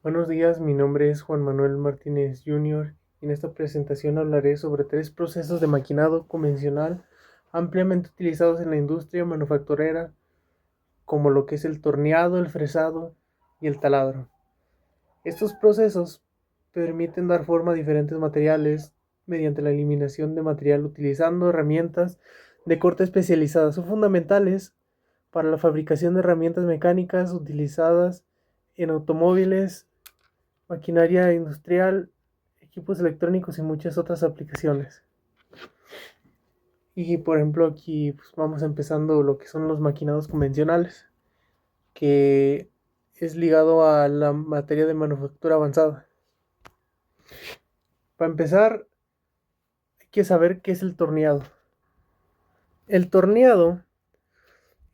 Buenos días, mi nombre es Juan Manuel Martínez Jr. y en esta presentación hablaré sobre tres procesos de maquinado convencional ampliamente utilizados en la industria manufacturera, como lo que es el torneado, el fresado y el taladro. Estos procesos permiten dar forma a diferentes materiales mediante la eliminación de material utilizando herramientas de corte especializadas. Son fundamentales para la fabricación de herramientas mecánicas utilizadas en automóviles, maquinaria industrial, equipos electrónicos y muchas otras aplicaciones. Y por ejemplo aquí pues, vamos empezando lo que son los maquinados convencionales, que es ligado a la materia de manufactura avanzada. Para empezar, hay que saber qué es el torneado. El torneado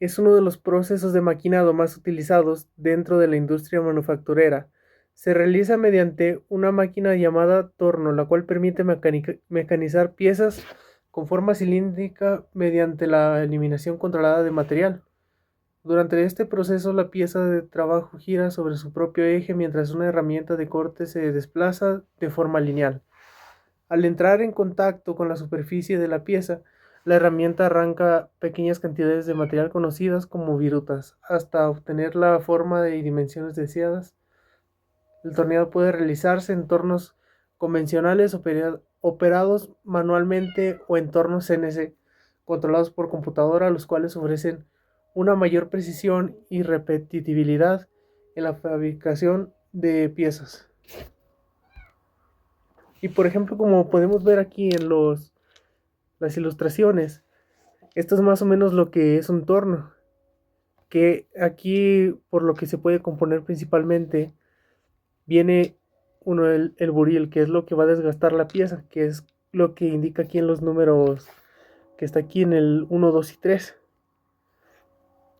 es uno de los procesos de maquinado más utilizados dentro de la industria manufacturera. Se realiza mediante una máquina llamada torno, la cual permite mecanizar piezas con forma cilíndrica mediante la eliminación controlada de material. Durante este proceso, la pieza de trabajo gira sobre su propio eje mientras una herramienta de corte se desplaza de forma lineal. Al entrar en contacto con la superficie de la pieza, la herramienta arranca pequeñas cantidades de material conocidas como virutas, hasta obtener la forma y dimensiones deseadas. El torneado puede realizarse en tornos convencionales operados manualmente o en tornos CNC, controlados por computadora, los cuales ofrecen una mayor precisión y repetibilidad en la fabricación de piezas. Y por ejemplo, como podemos ver aquí en las ilustraciones, esto es más o menos lo que es un torno, que aquí por lo que se puede componer principalmente viene el buril, que es lo que va a desgastar la pieza, que es lo que indica aquí en los números que está aquí en el 1, 2 y 3.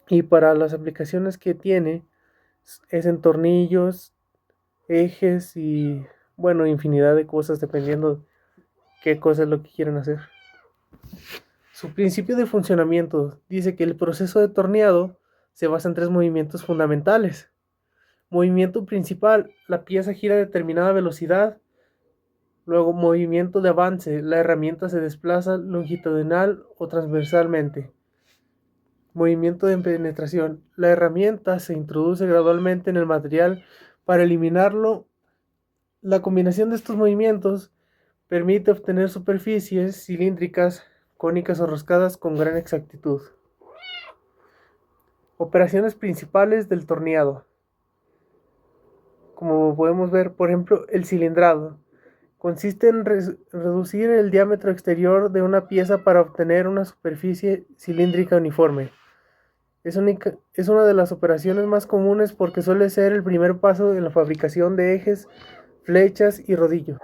Y para las aplicaciones que tiene es en tornillos, ejes y bueno, infinidad de cosas dependiendo qué cosa es lo que quieran hacer. Su principio de funcionamiento dice que el proceso de torneado se basa en tres movimientos fundamentales. Movimiento principal, la pieza gira a determinada velocidad. Luego, movimiento de avance, la herramienta se desplaza longitudinal o transversalmente. Movimiento de penetración, la herramienta se introduce gradualmente en el material para eliminarlo. La combinación de estos movimientos permite obtener superficies cilíndricas, cónicas o roscadas con gran exactitud. Operaciones principales del torneado. Como podemos ver, por ejemplo, el cilindrado. Consiste en reducir el diámetro exterior de una pieza para obtener una superficie cilíndrica uniforme. Es una de las operaciones más comunes porque suele ser el primer paso en la fabricación de ejes, flechas y rodillos.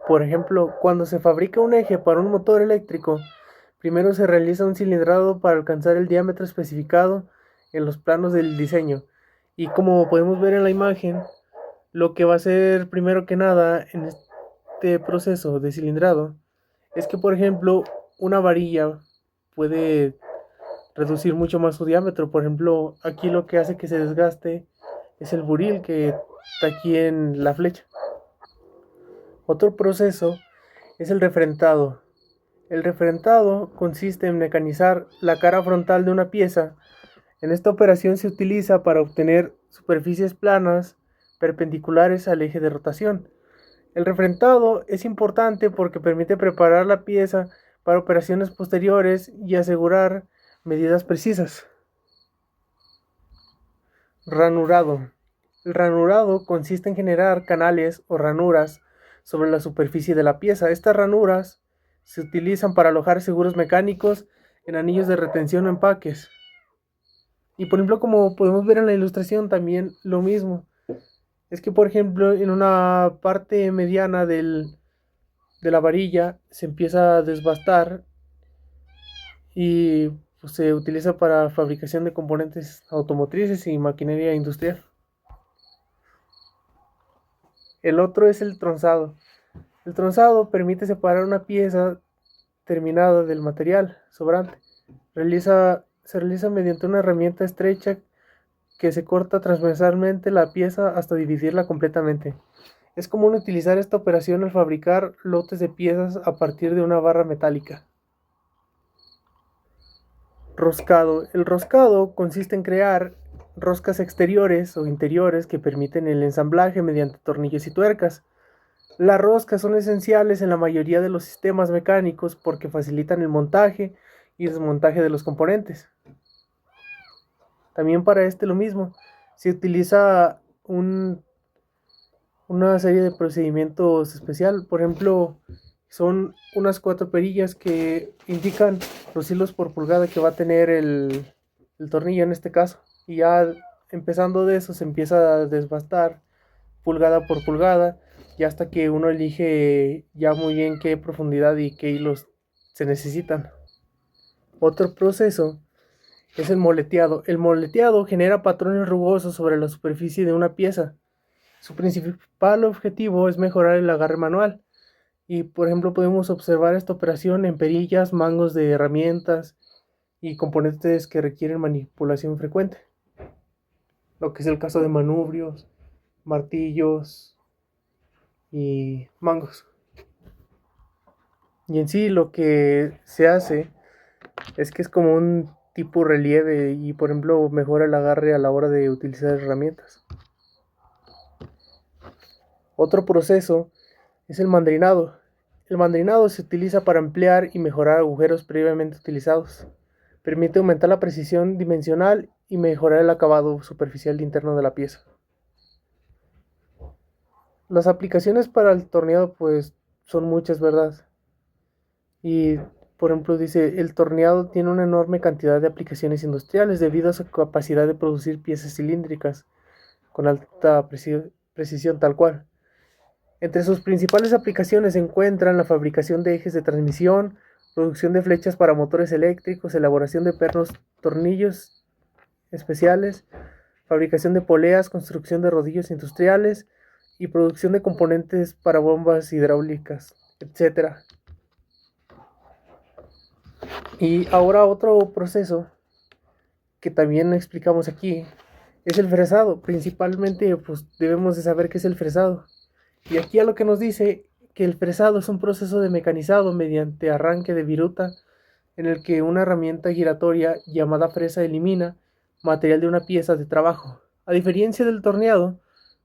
Por ejemplo, cuando se fabrica un eje para un motor eléctrico, primero se realiza un cilindrado para alcanzar el diámetro especificado en los planos del diseño. Y como podemos ver en la imagen, lo que va a hacer primero que nada en este proceso de cilindrado es que, por ejemplo, una varilla puede reducir mucho más su diámetro. Por ejemplo, aquí lo que hace que se desgaste es el buril que está aquí en la flecha. Otro proceso es el refrentado. El refrentado consiste en mecanizar la cara frontal de una pieza. En esta operación se utiliza para obtener superficies planas perpendiculares al eje de rotación. El refrentado es importante porque permite preparar la pieza para operaciones posteriores y asegurar medidas precisas. Ranurado. El ranurado consiste en generar canales o ranuras sobre la superficie de la pieza. Estas ranuras se utilizan para alojar seguros mecánicos en anillos de retención o empaques. Y por ejemplo, como podemos ver en la ilustración, también lo mismo. Es que por ejemplo, en una parte mediana de la varilla se empieza a desbastar y pues, se utiliza para fabricación de componentes automotrices y maquinaria industrial. El otro es el tronzado. El tronzado permite separar una pieza terminada del material sobrante. Se realiza mediante una herramienta estrecha que se corta transversalmente la pieza hasta dividirla completamente. Es común utilizar esta operación al fabricar lotes de piezas a partir de una barra metálica. Roscado. El roscado consiste en crear roscas exteriores o interiores que permiten el ensamblaje mediante tornillos y tuercas. Las roscas son esenciales en la mayoría de los sistemas mecánicos porque facilitan el montaje y desmontaje de los componentes. También para lo mismo, se utiliza una serie de procedimientos especial. Por ejemplo, son unas 4 perillas que indican los hilos por pulgada que va a tener el tornillo en este caso. Y ya empezando de eso se empieza a desbastar pulgada por pulgada y hasta que uno elige ya muy bien qué profundidad y qué hilos se necesitan. Otro proceso es el moleteado. El moleteado genera patrones rugosos sobre la superficie de una pieza. Su principal objetivo es mejorar el agarre manual. Y por ejemplo podemos observar esta operación en perillas, mangos de herramientas y componentes que requieren manipulación frecuente. Lo que es el caso de manubrios, martillos y mangos. Y en sí lo que se hace es que es como un tipo relieve y por ejemplo mejora el agarre a la hora de utilizar herramientas. Otro proceso es el mandrinado. El mandrinado se utiliza para ampliar y mejorar agujeros previamente utilizados. Permite aumentar la precisión dimensional y mejorar el acabado superficial interno de la pieza. Las aplicaciones para el torneado pues son muchas, ¿verdad? Y por ejemplo dice, el torneado tiene una enorme cantidad de aplicaciones industriales debido a su capacidad de producir piezas cilíndricas con alta precisión tal cual. Entre sus principales aplicaciones se encuentran la fabricación de ejes de transmisión, producción de flechas para motores eléctricos, elaboración de pernos, tornillos especiales, fabricación de poleas, construcción de rodillos industriales y producción de componentes para bombas hidráulicas, etc. Y ahora otro proceso que también explicamos aquí es el fresado. Principalmente pues debemos de saber qué es el fresado. Y aquí a lo que nos dice que el fresado es un proceso de mecanizado mediante arranque de viruta en el que una herramienta giratoria llamada fresa elimina material de una pieza de trabajo. A diferencia del torneado,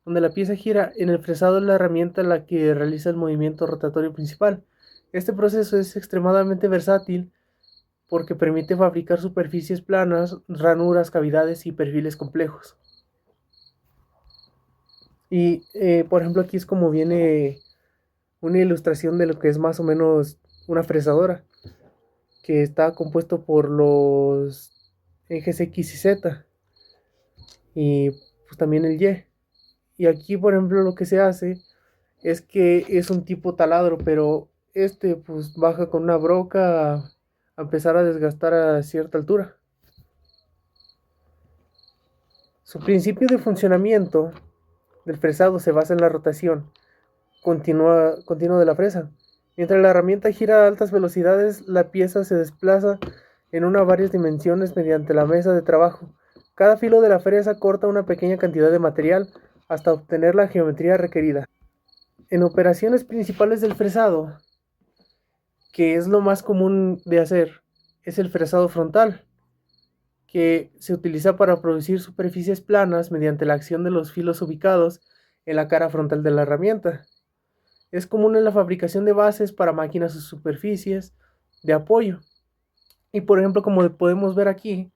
donde la pieza gira, en el fresado es la herramienta la que realiza el movimiento rotatorio principal. Este proceso es extremadamente versátil porque permite fabricar superficies planas, ranuras, cavidades y perfiles complejos. Y por ejemplo aquí es como viene una ilustración de lo que es más o menos una fresadora, que está compuesto por los ejes X y Z y pues también el Y. Y aquí por ejemplo lo que se hace es que es un tipo taladro, pero pues baja con una broca a empezar a desgastar a cierta altura. Su principio de funcionamiento del fresado se basa en la rotación continua de la fresa. Mientras la herramienta gira a altas velocidades, la pieza se desplaza en varias dimensiones mediante la mesa de trabajo. Cada filo de la fresa corta una pequeña cantidad de material hasta obtener la geometría requerida. En operaciones principales del fresado, que es lo más común de hacer, es el fresado frontal, que se utiliza para producir superficies planas mediante la acción de los filos ubicados en la cara frontal de la herramienta. Es común en la fabricación de bases para máquinas o superficies de apoyo. Y por ejemplo, como podemos ver aquí,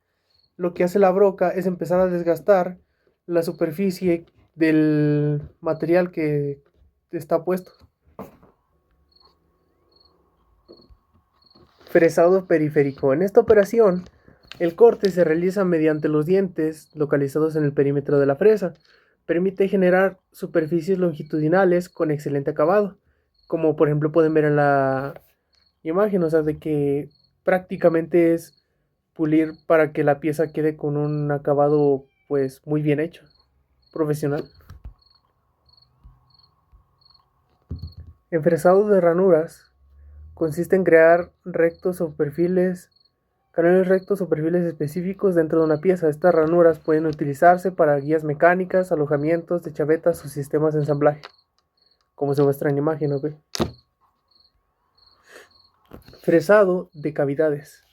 lo que hace la broca es empezar a desgastar la superficie del material que está puesto. Fresado periférico. En esta operación, el corte se realiza mediante los dientes localizados en el perímetro de la fresa. Permite generar superficies longitudinales con excelente acabado, como por ejemplo pueden ver en la imagen, o sea, de que prácticamente es pulir para que la pieza quede con un acabado pues muy bien hecho, profesional. En fresado de ranuras consiste en crear rectos o perfiles Canales rectos o perfiles específicos dentro de una pieza. Estas ranuras pueden utilizarse para guías mecánicas, alojamientos de chavetas o sistemas de ensamblaje, como se muestra en la imagen, ¿ok? Fresado de cavidades.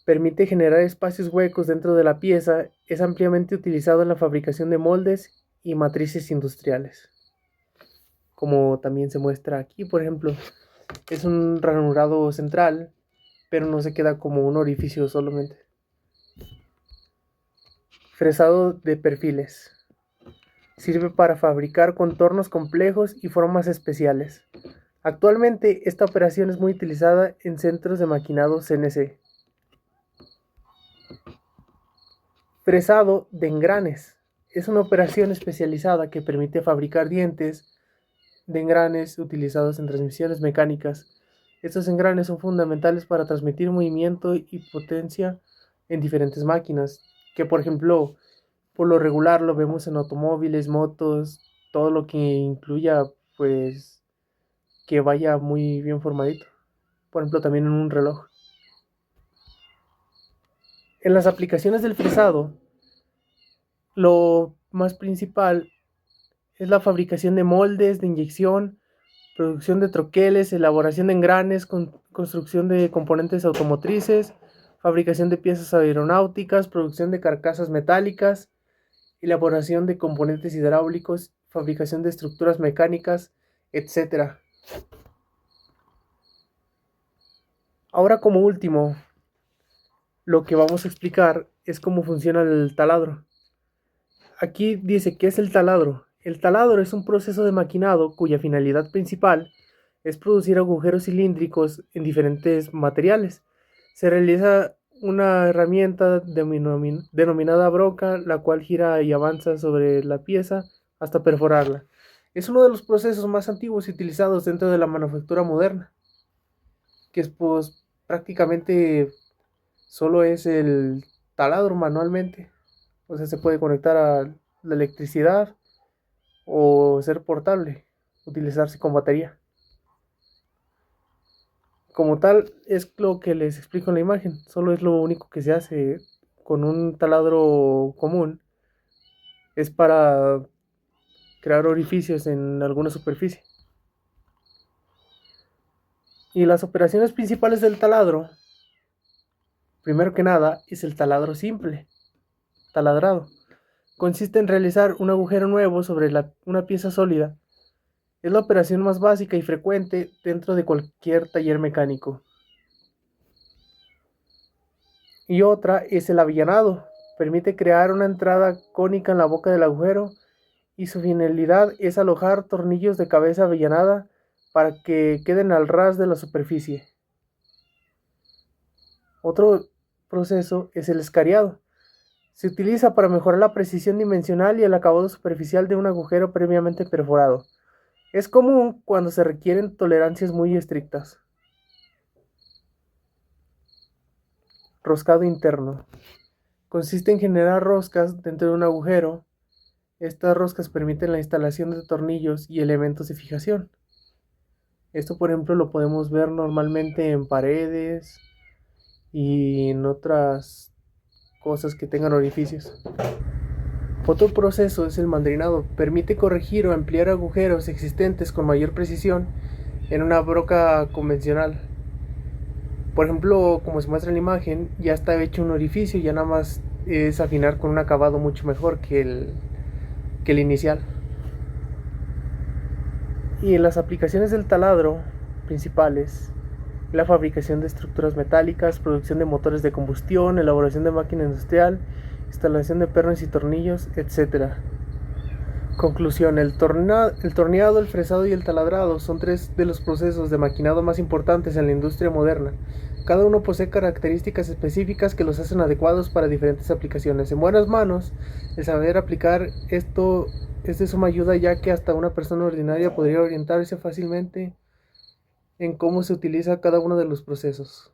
Permite generar espacios huecos dentro de la pieza. Es ampliamente utilizado en la fabricación de moldes y matrices industriales, como también se muestra aquí, por ejemplo. Es un ranurado central, pero no se queda como un orificio solamente. Fresado de perfiles. Sirve para fabricar contornos complejos y formas especiales. Actualmente esta operación es muy utilizada en centros de maquinado CNC. Fresado de engranes. Es una operación especializada que permite fabricar dientes de engranes utilizados en transmisiones mecánicas. Estos engranes son fundamentales para transmitir movimiento y potencia en diferentes máquinas, que por ejemplo, por lo regular lo vemos en automóviles, motos, todo lo que incluya pues que vaya muy bien formadito. Por ejemplo, también en un reloj. En las aplicaciones del fresado, lo más principal es la fabricación de moldes de inyección, producción de troqueles, elaboración de engranes, construcción de componentes automotrices, fabricación de piezas aeronáuticas, producción de carcasas metálicas, elaboración de componentes hidráulicos, fabricación de estructuras mecánicas, etc. Ahora, como último, lo que vamos a explicar es cómo funciona el taladro. Aquí dice, ¿qué es el taladro? El taladro es un proceso de maquinado cuya finalidad principal es producir agujeros cilíndricos en diferentes materiales. Se realiza una herramienta denominada broca, la cual gira y avanza sobre la pieza hasta perforarla. Es uno de los procesos más antiguos y utilizados dentro de la manufactura moderna, que es pues prácticamente solo es el taladro manualmente. O sea, se puede conectar a la electricidad o ser portable, utilizarse con batería. Como tal, es lo que les explico en la imagen. Solo es lo único que se hace con un taladro común. Es para crear orificios en alguna superficie. Y las operaciones principales del taladro, primero que nada, es el taladro simple, taladrado. Consiste en realizar un agujero nuevo sobre una pieza sólida. Es la operación más básica y frecuente dentro de cualquier taller mecánico. Y otra es el avillanado. Permite crear una entrada cónica en la boca del agujero y su finalidad es alojar tornillos de cabeza avillanada para que queden al ras de la superficie. Otro proceso es el escariado. Se utiliza para mejorar la precisión dimensional y el acabado superficial de un agujero previamente perforado. Es común cuando se requieren tolerancias muy estrictas. Roscado interno. Consiste en generar roscas dentro de un agujero. Estas roscas permiten la instalación de tornillos y elementos de fijación. Esto, por ejemplo, lo podemos ver normalmente en paredes y en otras cosas que tengan orificios. Otro proceso es el mandrinado. Permite corregir o ampliar agujeros existentes con mayor precisión en una broca convencional. Por ejemplo, como se muestra en la imagen, ya está hecho un orificio, ya nada más es afinar con un acabado mucho mejor que el inicial. Y en las aplicaciones del taladro principales, la fabricación de estructuras metálicas, producción de motores de combustión, elaboración de máquina industrial, instalación de pernos y tornillos, etc. Conclusión: el torneado, el fresado y el taladrado son tres de los procesos de maquinado más importantes en la industria moderna. Cada uno posee características específicas que los hacen adecuados para diferentes aplicaciones. En buenas manos, el saber aplicar esto es de suma ayuda, ya que hasta una persona ordinaria podría orientarse fácilmente en cómo se utiliza cada uno de los procesos.